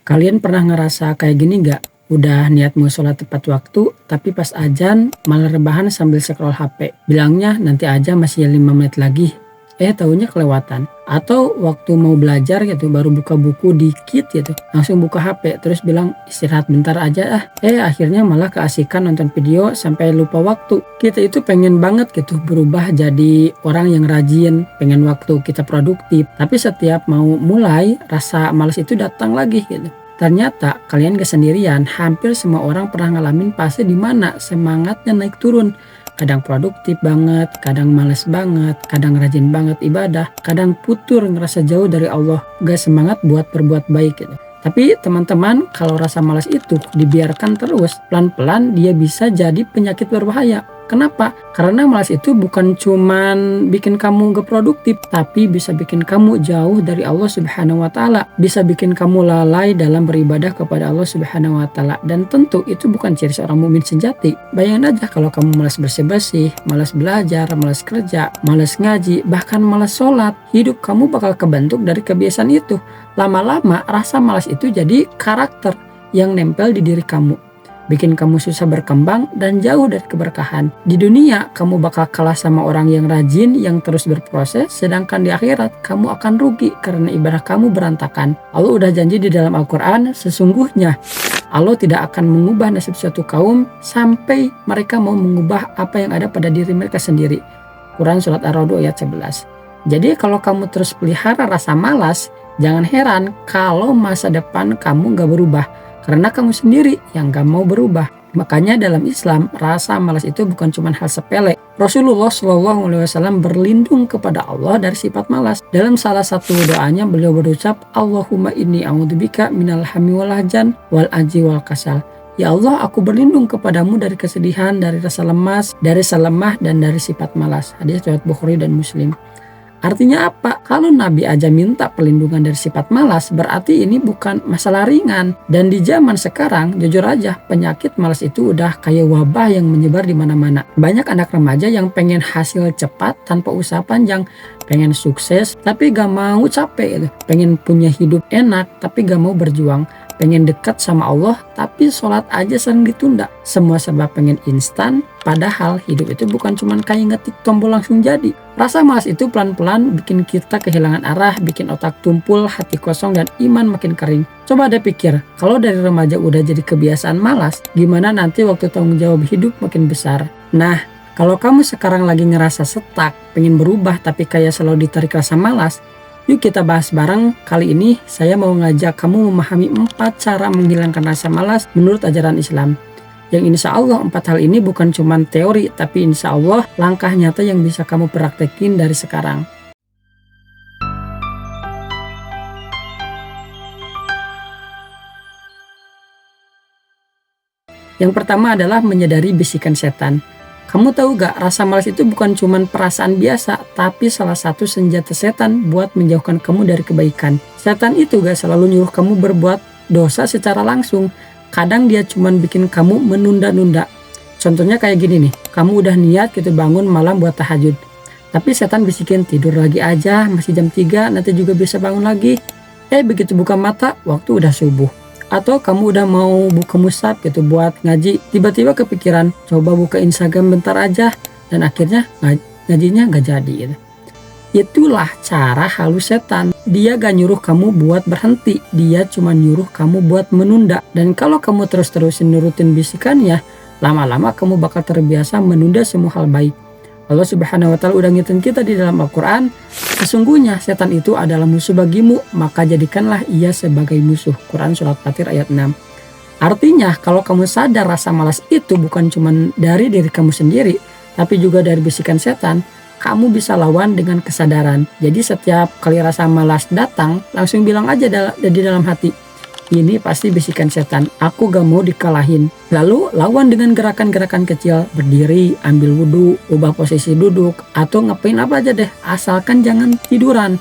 Kalian pernah ngerasa kayak gini nggak? Udah niat mau sholat tepat waktu, tapi pas azan malah rebahan sambil scroll HP. Bilangnya nanti aja masih 5 menit lagi. Taunya kelewatan. Atau waktu mau belajar gitu, baru buka buku dikit gitu, langsung buka HP, terus bilang istirahat bentar aja ah. Akhirnya malah keasikan nonton video sampai lupa waktu. Kita itu pengen banget gitu berubah jadi orang yang rajin, pengen waktu kita produktif. Tapi setiap mau mulai, rasa malas itu datang lagi gitu. Ternyata kalian gak sendirian, hampir semua orang pernah ngalamin fase dimana semangatnya naik turun. Kadang produktif banget, kadang males banget, kadang rajin banget ibadah, kadang putur ngerasa jauh dari Allah, gak semangat buat berbuat baik gitu. Tapi teman-teman, kalau rasa malas itu dibiarkan terus, pelan-pelan dia bisa jadi penyakit berbahaya. Kenapa? Karena malas itu bukan cuman bikin kamu gak produktif, tapi bisa bikin kamu jauh dari Allah Subhanahu wa Ta'ala, bisa bikin kamu lalai dalam beribadah kepada Allah Subhanahu wa Ta'ala. Dan tentu itu bukan ciri seorang mukmin sejati. Bayangin aja kalau kamu malas bersih-bersih, malas belajar, malas kerja, malas ngaji, bahkan malas sholat, hidup kamu bakal kebentuk dari kebiasaan itu. Lama-lama rasa malas itu jadi karakter yang nempel di diri kamu, bikin kamu susah berkembang dan jauh dari keberkahan. Di dunia kamu bakal kalah sama orang yang rajin, yang terus berproses, sedangkan di akhirat kamu akan rugi karena ibadah kamu berantakan. Allah udah janji di dalam Al-Quran, sesungguhnya Allah tidak akan mengubah nasib suatu kaum sampai mereka mau mengubah apa yang ada pada diri mereka sendiri. Quran Surat Ar-Ra'd ayat 11. Jadi kalau kamu terus pelihara rasa malas, jangan heran kalau masa depan kamu gak berubah, karena kamu sendiri yang gak mau berubah. Makanya dalam Islam, rasa malas itu bukan cuma hal sepele. Rasulullah SAW berlindung kepada Allah dari sifat malas. Dalam salah satu doanya beliau berucap, Allahumma inni a'udzubika minal hammi wal ahzan wal ajzi wal kasal. Ya Allah, aku berlindung kepadamu dari kesedihan, dari rasa lemas, dari rasa lemah, dan dari sifat malas. Hadis riwayat Bukhari dan Muslim. Artinya apa? Kalau Nabi aja minta perlindungan dari sifat malas, berarti ini bukan masalah ringan. Dan di zaman sekarang, jujur aja, penyakit malas itu udah kayak wabah yang menyebar di mana-mana. Banyak anak remaja yang pengen hasil cepat tanpa usaha panjang, pengen sukses tapi gak mau capek, pengen punya hidup enak tapi gak mau berjuang, pengen dekat sama Allah tapi sholat aja sering ditunda. Semua serba pengen instan, padahal hidup itu bukan cuma kayak ngetik tombol langsung jadi. Rasa malas itu pelan-pelan bikin kita kehilangan arah, bikin otak tumpul, hati kosong, dan iman makin kering. Coba deh pikir, kalau dari remaja udah jadi kebiasaan malas, gimana nanti waktu tanggung jawab hidup makin besar? Nah, kalau kamu sekarang lagi ngerasa stuck, pengen berubah tapi kayak selalu ditarik rasa malas, yuk kita bahas bareng. Kali ini saya mau ngajak kamu memahami 4 cara menghilangkan rasa malas menurut ajaran Islam. Yang insya Allah 4 hal ini bukan cuma teori, tapi insya Allah langkah nyata yang bisa kamu praktekin dari sekarang. Yang pertama adalah menyadari bisikan setan. Kamu tahu gak, rasa malas itu bukan cuma perasaan biasa, tapi salah satu senjata setan buat menjauhkan kamu dari kebaikan. Setan itu gak selalu nyuruh kamu berbuat dosa secara langsung. Kadang dia cuma bikin kamu menunda-nunda. Contohnya kayak gini nih, kamu udah niat gitu bangun malam buat tahajud, tapi setan bisikin tidur lagi aja, masih jam 3, nanti juga bisa bangun lagi. Begitu buka mata, waktu udah subuh. Atau kamu udah mau buka mushaf gitu buat ngaji, tiba-tiba kepikiran coba buka Instagram bentar aja, dan akhirnya ngajinya gak jadi gitu. Itulah cara halus setan. Dia gak nyuruh kamu buat berhenti, dia cuma nyuruh kamu buat menunda. Dan kalau kamu terus-terusin nurutin bisikannya, lama-lama kamu bakal terbiasa menunda semua hal baik. Allah Subhanahu wa Ta'ala udah ngingetin kita di dalam Al-Quran, sesungguhnya setan itu adalah musuh bagimu, maka jadikanlah ia sebagai musuh. Quran Surat Fatir ayat 6. Artinya kalau kamu sadar rasa malas itu bukan cuma dari diri kamu sendiri, tapi juga dari bisikan setan, kamu bisa lawan dengan kesadaran. Jadi setiap kali rasa malas datang, langsung bilang aja di dalam hati, ini pasti bisikan setan, aku gak mau dikalahin. Lalu lawan dengan gerakan-gerakan kecil, berdiri, ambil wudhu, ubah posisi duduk, atau ngapain apa aja deh, asalkan jangan tiduran.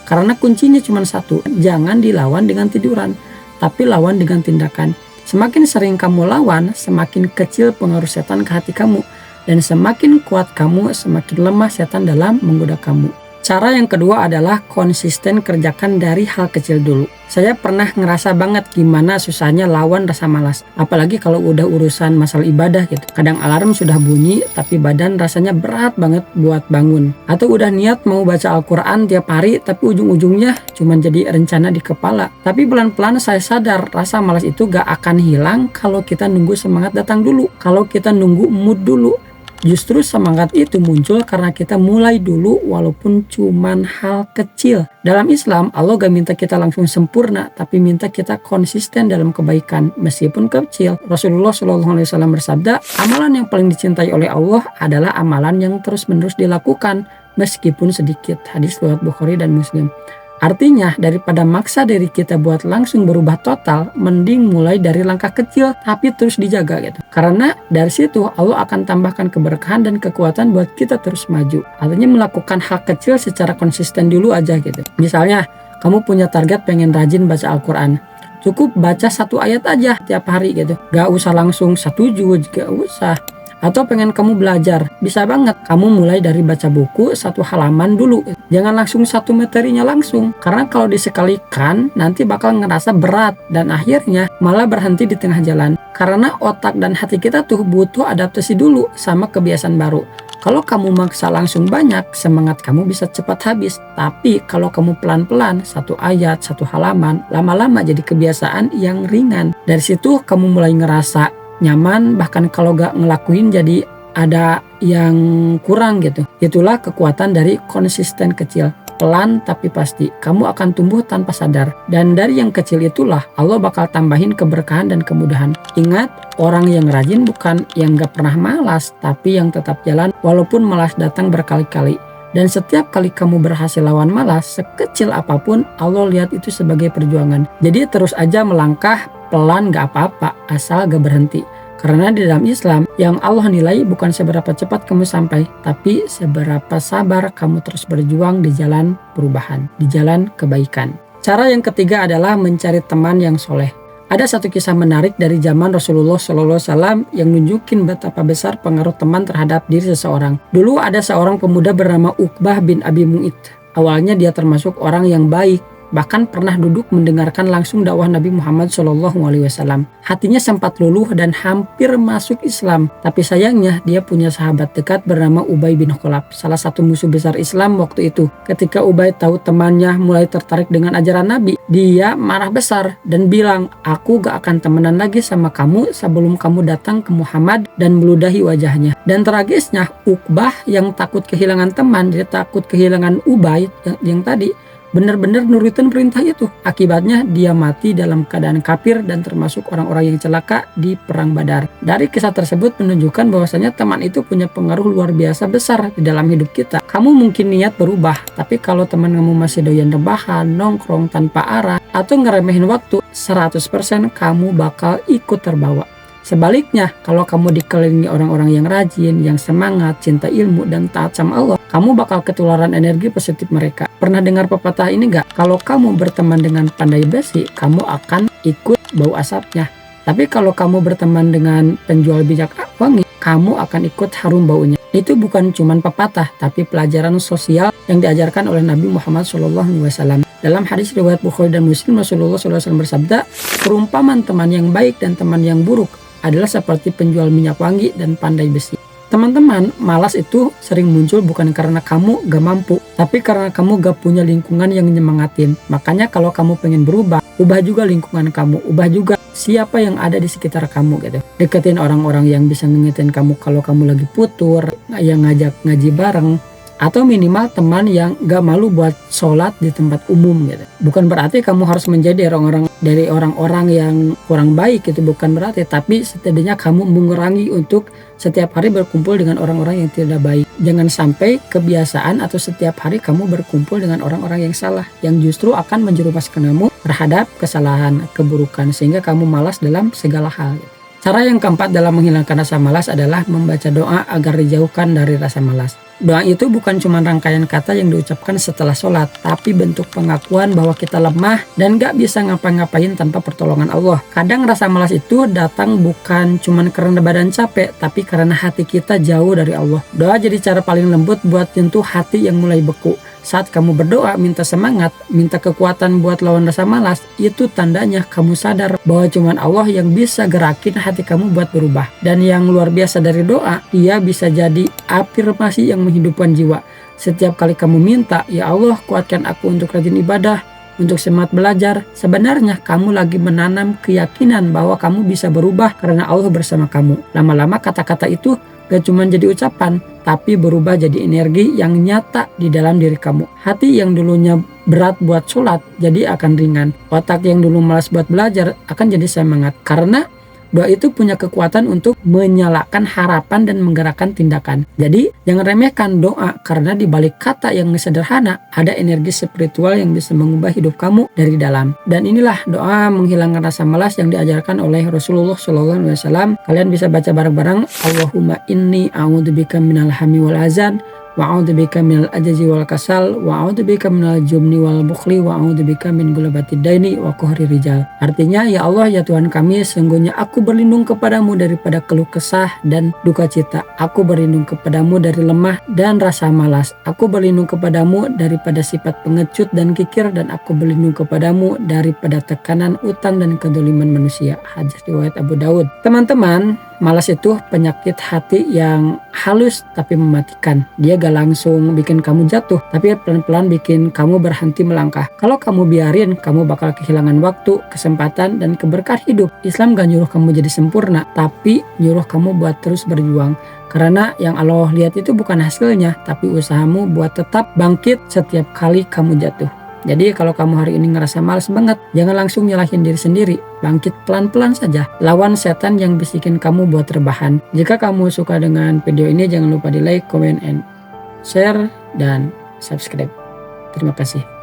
Karena kuncinya cuma satu, jangan dilawan dengan tiduran, tapi lawan dengan tindakan. Semakin sering kamu lawan, semakin kecil pengaruh setan ke hati kamu. Dan semakin kuat kamu, semakin lemah setan dalam menggoda kamu. Cara yang kedua adalah konsisten kerjakan dari hal kecil dulu. Saya pernah ngerasa banget gimana susahnya lawan rasa malas. Apalagi kalau udah urusan masalah ibadah gitu. Kadang alarm sudah bunyi tapi badan rasanya berat banget buat bangun. Atau udah niat mau baca Al-Quran tiap hari tapi ujung-ujungnya cuma jadi rencana di kepala. Tapi pelan-pelan saya sadar rasa malas itu gak akan hilang kalau kita nunggu semangat datang dulu. Kalau kita nunggu mood dulu. Justru semangat itu muncul karena kita mulai dulu walaupun cuman hal kecil. Dalam Islam, Allah gak minta kita langsung sempurna, tapi minta kita konsisten dalam kebaikan meskipun kecil. Rasulullah SAW bersabda, amalan yang paling dicintai oleh Allah adalah amalan yang terus-menerus dilakukan meskipun sedikit. Hadis riwayat Bukhari dan Muslim. Artinya daripada maksa diri kita buat langsung berubah total, mending mulai dari langkah kecil tapi terus dijaga gitu. Karena dari situ Allah akan tambahkan keberkahan dan kekuatan buat kita terus maju. Artinya melakukan hal kecil secara konsisten dulu aja gitu. Misalnya kamu punya target pengen rajin baca Al-Quran. Cukup baca 1 ayat aja tiap hari gitu. Gak usah langsung 1 juz, gak usah. Atau pengen kamu belajar, bisa banget kamu mulai dari baca buku 1 halaman dulu. Jangan langsung 1 materinya langsung, karena kalau disekalikan nanti bakal ngerasa berat dan akhirnya malah berhenti di tengah jalan. Karena otak dan hati kita tuh butuh adaptasi dulu sama kebiasaan baru. Kalau kamu maksa langsung banyak, semangat kamu bisa cepat habis. Tapi kalau kamu pelan-pelan 1 ayat, 1 halaman, lama-lama jadi kebiasaan yang ringan. Dari situ kamu mulai ngerasa nyaman, bahkan kalau gak ngelakuin jadi ada yang kurang gitu. Itulah kekuatan dari konsisten kecil. Pelan tapi pasti, kamu akan tumbuh tanpa sadar. Dan dari yang kecil itulah Allah bakal tambahin keberkahan dan kemudahan. Ingat, orang yang rajin bukan yang gak pernah malas, tapi yang tetap jalan walaupun malas datang berkali-kali. Dan setiap kali kamu berhasil lawan malas, sekecil apapun, Allah lihat itu sebagai perjuangan. Jadi terus aja melangkah, pelan gak apa-apa, asal gak berhenti. Karena di dalam Islam, yang Allah nilai bukan seberapa cepat kamu sampai, tapi seberapa sabar kamu terus berjuang di jalan perubahan, di jalan kebaikan. Cara yang ketiga adalah mencari teman yang soleh. Ada satu kisah menarik dari zaman Rasulullah SAW yang nunjukin betapa besar pengaruh teman terhadap diri seseorang. Dulu ada seorang pemuda bernama Uqbah bin Abi Mu'ayth. Awalnya dia termasuk orang yang baik, bahkan pernah duduk mendengarkan langsung dakwah Nabi Muhammad SAW. Hatinya sempat luluh dan hampir masuk Islam. Tapi sayangnya dia punya sahabat dekat bernama Ubay bin Khalaf, salah satu musuh besar Islam waktu itu. Ketika Ubay tahu temannya mulai tertarik dengan ajaran Nabi, dia marah besar dan bilang, aku gak akan temenan lagi sama kamu sebelum kamu datang ke Muhammad dan meludahi wajahnya. Dan tragisnya Uqbah yang takut kehilangan teman, dia takut kehilangan Ubay yang tadi, benar-benar nurutin perintah itu. Akibatnya dia mati dalam keadaan kafir dan termasuk orang-orang yang celaka di perang Badar. Dari kisah tersebut menunjukkan bahwasanya teman itu punya pengaruh luar biasa besar di dalam hidup kita. Kamu mungkin niat berubah, tapi kalau teman kamu masih doyan rebahan, nongkrong tanpa arah, atau ngeremehin waktu, 100% kamu bakal ikut terbawa. Sebaliknya, kalau kamu dikelilingi orang-orang yang rajin, yang semangat, cinta ilmu, dan taat sama Allah, kamu bakal ketularan energi positif mereka. Pernah dengar pepatah ini gak? Kalau kamu berteman dengan pandai besi, kamu akan ikut bau asapnya. Tapi kalau kamu berteman dengan penjual minyak wangi, kamu akan ikut harum baunya. Itu bukan cuma pepatah, tapi pelajaran sosial yang diajarkan oleh Nabi Muhammad SAW. Dalam hadis riwayat Bukhari dan Muslim, Rasulullah SAW bersabda, perumpamaan teman yang baik dan teman yang buruk adalah seperti penjual minyak wangi dan pandai besi. Teman-teman, malas itu sering muncul bukan karena kamu gak mampu, tapi karena kamu gak punya lingkungan yang nyemangatin. Makanya kalau kamu pengen berubah, ubah juga lingkungan kamu, ubah juga siapa yang ada di sekitar kamu gitu. Deketin orang-orang yang bisa ngingetin kamu kalau kamu lagi putur, yang ngajak ngaji bareng, atau minimal teman yang gak malu buat sholat di tempat umum gitu. Bukan berarti kamu harus menjadi orang-orang yang kurang baik, itu bukan berarti, tapi setidaknya kamu mengurangi untuk setiap hari berkumpul dengan orang-orang yang tidak baik. Jangan sampai kebiasaan atau setiap hari kamu berkumpul dengan orang-orang yang salah, yang justru akan menjerumuskan kamu terhadap kesalahan, keburukan, sehingga kamu malas dalam segala hal gitu. Cara yang keempat dalam menghilangkan rasa malas adalah membaca doa agar dijauhkan dari rasa malas. Doa itu bukan cuma rangkaian kata yang diucapkan setelah sholat, tapi bentuk pengakuan bahwa kita lemah dan gak bisa ngapa-ngapain tanpa pertolongan Allah. Kadang rasa malas itu datang bukan cuma karena badan capek, tapi karena hati kita jauh dari Allah. Doa jadi cara paling lembut buat nyentuh hati yang mulai beku. Saat kamu berdoa minta semangat, minta kekuatan buat lawan rasa malas, itu tandanya kamu sadar bahwa cuma Allah yang bisa gerakin hati kamu buat berubah. Dan yang luar biasa dari doa, dia bisa jadi afirmasi yang menghidupkan jiwa. Setiap kali kamu minta, ya Allah kuatkan aku untuk rajin ibadah, untuk semangat belajar, sebenarnya kamu lagi menanam keyakinan bahwa kamu bisa berubah karena Allah bersama kamu. Lama-lama kata-kata itu gak cuma jadi ucapan, tapi berubah jadi energi yang nyata di dalam diri kamu. Hati yang dulunya berat buat sholat jadi akan ringan. Otak yang dulu malas buat belajar akan jadi semangat. Karena doa itu punya kekuatan untuk menyalakan harapan dan menggerakkan tindakan. Jadi jangan remehkan doa, karena di balik kata yang sederhana ada energi spiritual yang bisa mengubah hidup kamu dari dalam. Dan inilah doa menghilangkan rasa malas yang diajarkan oleh Rasulullah SAW. Kalian bisa baca bareng-bareng. Allahumma inni a'udzubika minal hammi wal azan, wa a'udzubika minal ajazi wal kasal, wa a'udzubika minal jumni wal bukhli, wa a'udzubika min gulabatid daini wa qahri rijal. Artinya, ya Allah, ya Tuhan kami, sesungguhnya aku berlindung kepadamu daripada keluh kesah dan duka cita. Aku berlindung kepadamu dari lemah dan rasa malas. Aku berlindung kepadamu daripada sifat pengecut dan kikir, dan aku berlindung kepadamu daripada tekanan utang dan kedoliman manusia. Hadis riwayat Abu Daud. Teman-teman, malas itu penyakit hati yang halus tapi mematikan. Dia gak langsung bikin kamu jatuh, tapi pelan-pelan bikin kamu berhenti melangkah. Kalau kamu biarin, kamu bakal kehilangan waktu, kesempatan, dan keberkahan hidup. Islam gak nyuruh kamu jadi sempurna, tapi nyuruh kamu buat terus berjuang. Karena yang Allah lihat itu bukan hasilnya, tapi usahamu buat tetap bangkit setiap kali kamu jatuh. Jadi kalau kamu hari ini ngerasa malas banget, jangan langsung nyalahin diri sendiri. Bangkit pelan-pelan saja. Lawan setan yang bisikin kamu buat rebahan. Jika kamu suka dengan video ini, jangan lupa di like, comment, and share, dan subscribe. Terima kasih.